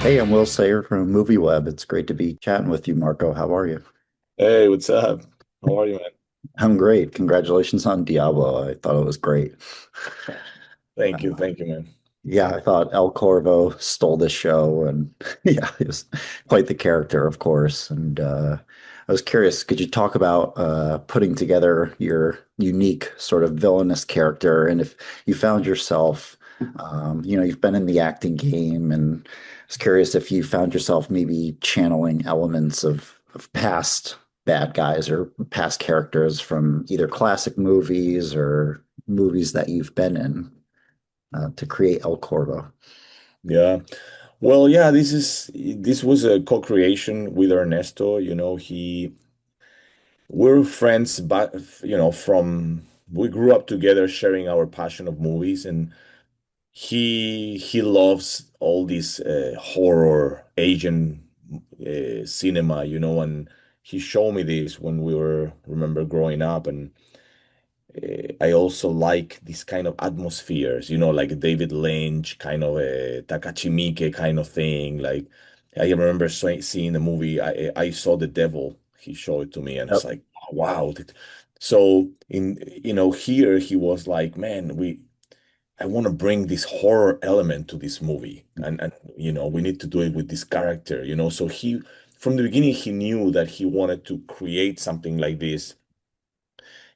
Hey, I'm Will Sayre from MovieWeb. It's great to be chatting with you, Marco. How are you? Hey, what's up? How are you, man? I'm great. Congratulations on Diablo. I thought it was great. Thank you, man. Yeah, I thought El Corvo stole the show, and yeah, he was quite the character, of course. And I was curious, could you talk about putting together your unique sort of villainous character, and if you found yourself, you've been in the acting game, and I was curious if you found yourself maybe channeling elements of past bad guys or past characters from either classic movies or movies that you've been in to create El Corvo. Yeah. Well, yeah, this was a co-creation with Ernesto. We're friends, but from we grew up together sharing our passion of movies, and he loves all this horror Asian cinema, and he showed me this when we were remember growing up. And I also like this kind of atmospheres, like David Lynch, kind of a Takashi Miike kind of thing. Like I remember seeing the movie. I saw The Devil. He showed it to me, and it's Yep. like, oh, wow. So here he was like, man, I want to bring this horror element to this movie, and we need to do it with this character. So he from the beginning he knew that he wanted to create something like this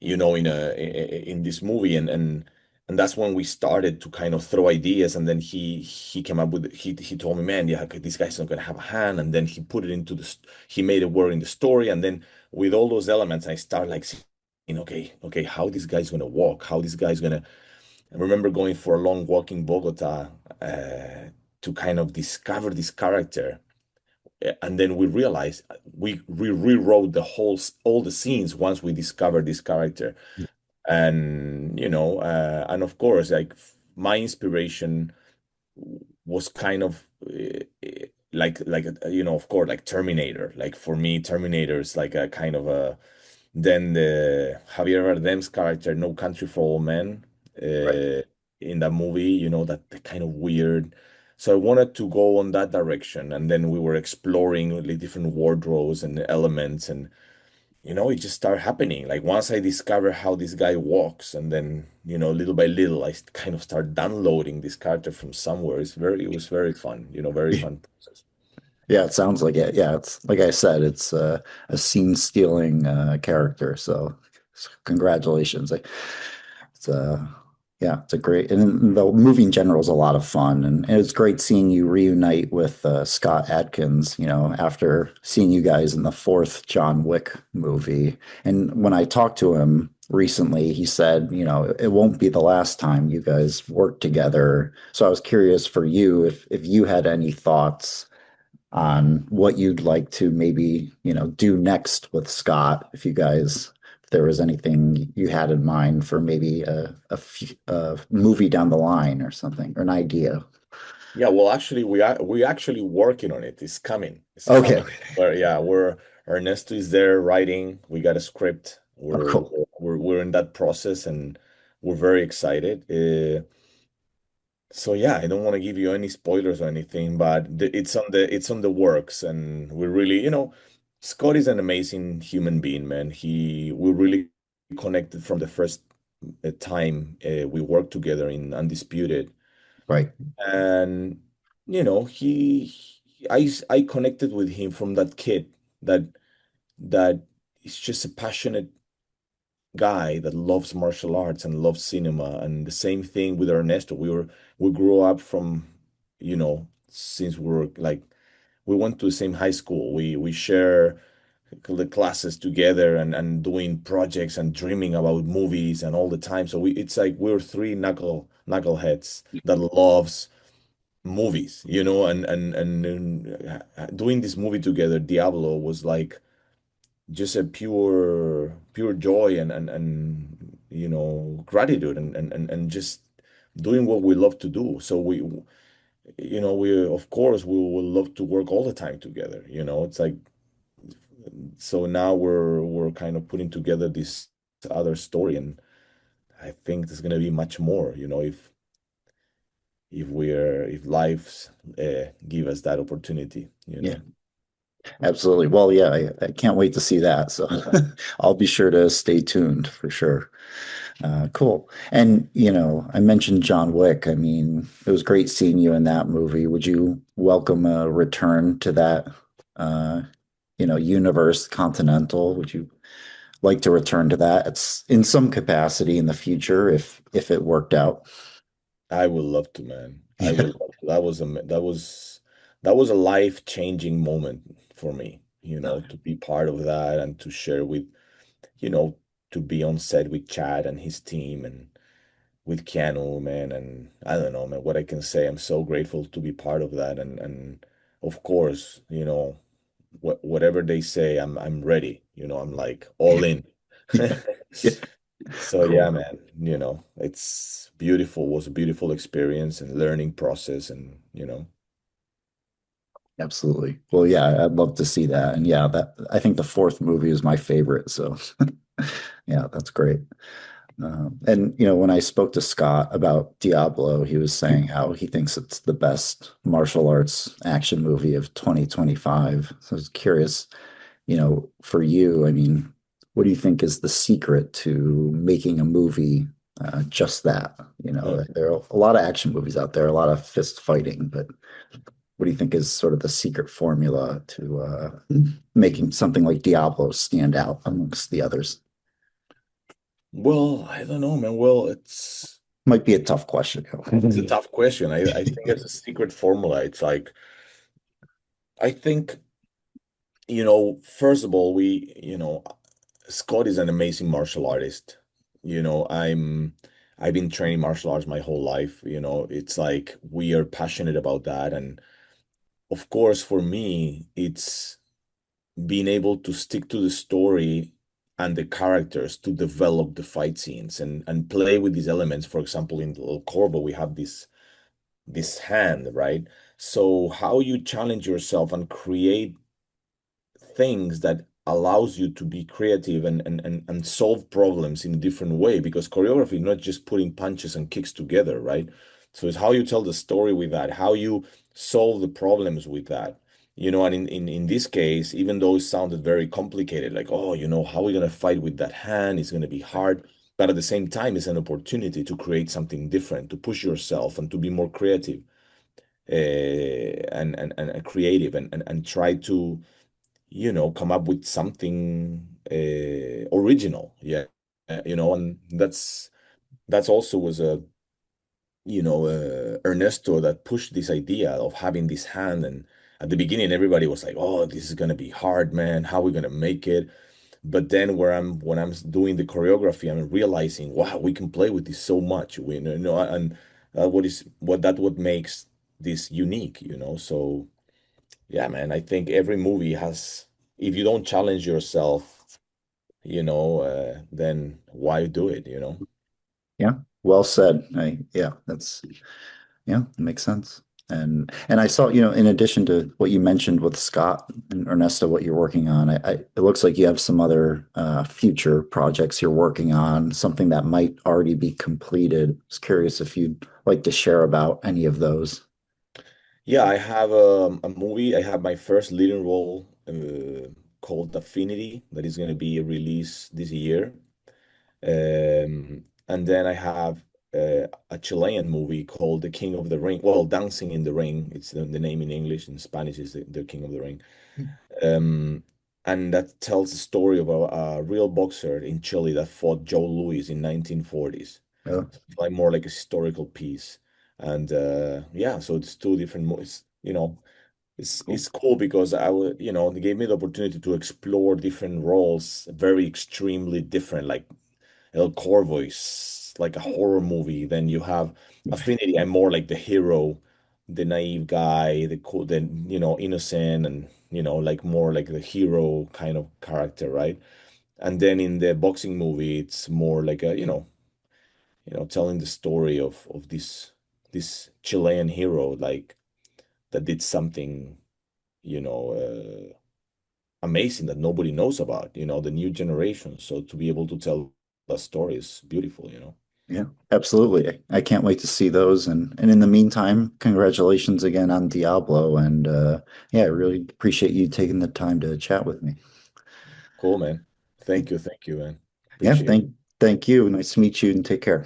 in this movie, and that's when we started to kind of throw ideas. And then he came up with he told me, man, yeah, okay, this guy's not gonna have a hand. And then he put it into he made it work in the story. And then with all those elements I start like seeing, okay, how this guy's gonna walk, how this guy's gonna. I remember going for a long walk in Bogota to kind of discover this character. And then we realized we rewrote all the scenes once we discovered this character. And of course, like my inspiration was kind of of course, like Terminator. Like for me, Terminator is like a kind of a. Then the Javier Bardem's character, No Country for Old Men, Right. uh, in that movie, that the kind of weird. So I wanted to go on that direction, and then we were exploring the different wardrobes and elements, and it just started happening. Like once I discovered how this guy walks, and then little by little, I kind of start downloading this character from somewhere. It was very fun, very fun process. Yeah, it sounds like it. Yeah, it's like I said, it's a scene-stealing character. So congratulations. It's yeah, it's a great and the movie in general is a lot of fun, and it's great seeing you reunite with Scott Adkins. After seeing you guys in the fourth John Wick movie, and when I talked to him recently, he said, it won't be the last time you guys work together. So I was curious for you if you had any thoughts on what you'd like to maybe, do next with Scott. If there was anything you had in mind for maybe a movie down the line or something, or an idea. Yeah, well, actually, we actually working on it. It's coming. It's Okay. coming. But yeah, we're Ernesto is there writing. We got a script. Oh, cool. We're in that process, and we're very excited. So yeah, I don't want to give you any spoilers or anything, but it's on the works, and we're really, Scott is an amazing human being, man. We really connected from the first time we worked together in Undisputed. Right. And I connected with him from that kid that that is just a passionate guy that loves martial arts and loves cinema. And the same thing with Ernesto. We grew up from, since we were like we went to the same high school. We share the classes together, and doing projects and dreaming about movies and all the time. So it's like we're three knuckleheads that loves movies, and doing this movie together, Diablo, was like just a pure joy, and gratitude, and just doing what we love to do. So we of course we will love to work all the time together. It's like, so now we're kind of putting together this other story, and I think there's gonna be much more, if if lives give us that opportunity, you Yeah, know. absolutely. Well, yeah, I can't wait to see that. So I'll be sure to stay tuned for sure. Cool. And, I mentioned John Wick. I mean, it was great seeing you in that movie. Would you welcome a return to that, uh, universe, Continental? Would you like to return to that? It's in some capacity in the future if it worked out. I would love to, man. I Yeah. would love to. That was a life-changing moment for me, to be part of that and to share with, you know, to be on set with Chad and his team and with Keanu, man. And I don't know, man, what I can say. I'm so grateful to be part of that. And of course, whatever they say, I'm ready. I'm like all in. Yeah. Yeah. So yeah, Cool. man, it's beautiful. It was a beautiful experience and learning process and. Absolutely. Well, yeah, I'd love to see that. And yeah, that I think the fourth movie is my favorite. So yeah, that's great. And when I spoke to Scott about Diablo, he was saying how he thinks it's the best martial arts action movie of 2025. So I was curious, for you, I mean, what do you think is the secret to making a movie just that? Mm. There are a lot of action movies out there, a lot of fist fighting, but what do you think is sort of the secret formula to making something like Diablo stand out amongst the others? Well, I don't know, man. Well, Might be a tough question. it's a tough question. I think it's a secret formula. It's like I think, first of all, Scott is an amazing martial artist. I've been training martial arts my whole life. It's like we are passionate about that. And of course, for me, it's being able to stick to the story and the characters to develop the fight scenes and play with these elements. For example, in El Corvo, we have this hand, right? So how you challenge yourself and create things that allows you to be creative and solve problems in a different way, because choreography not just putting punches and kicks together, right? So it's how you tell the story with that, how you solve the problems with that. And in this case, even though it sounded very complicated, like, oh, how are we going to fight with that hand? It's going to be hard. But at the same time, it's an opportunity to create something different, to push yourself and to be more creative, and creative, and try to come up with something original. Yeah. And that's also was Ernesto that pushed this idea of having this hand. And at the beginning, everybody was like, "Oh, this is gonna be hard, man. How are we gonna make it?" But then when I'm doing the choreography, I'm realizing, wow, we can play with this so much. And what makes this unique. So yeah, man, I think every movie has, if you don't challenge yourself, then why do it? Yeah, well said. Yeah, yeah, it makes sense. And I saw, in addition to what you mentioned with Scott and Ernesto, what you're working on, it looks like you have some other future projects you're working on, something that might already be completed. I was curious if you'd like to share about any of those. Yeah, I have a movie. I have my first leading role called Affinity that is going to be released this year. And then I have a Chilean movie called The King of the Ring. Well, Dancing in the Ring. It's the name in English. In Spanish is the King of the Ring. Um, and that tells the story of a real boxer in Chile that fought Joe Louis in 1940s. Oh, It's like more like a historical piece. And yeah, so it's two different movies. It's cool. cool because they gave me the opportunity to explore different roles, very extremely different. Like El Corvo is like a horror movie. Then you have Affinity. I'm more like the hero, the naive guy, the cool, the innocent, and like more like the hero kind of character, right? And then in the boxing movie, it's more like telling the story of this Chilean hero, like that did something, you know, uh, amazing that nobody knows about, the new generation. So to be able to tell that story is beautiful. Yeah, absolutely. I can't wait to see those. And in the meantime, congratulations again on Diablo. And yeah, I really appreciate you taking the time to chat with me. Cool, man. Thank you, man. Yeah, Appreciate it. thank you. Nice to meet you and take care.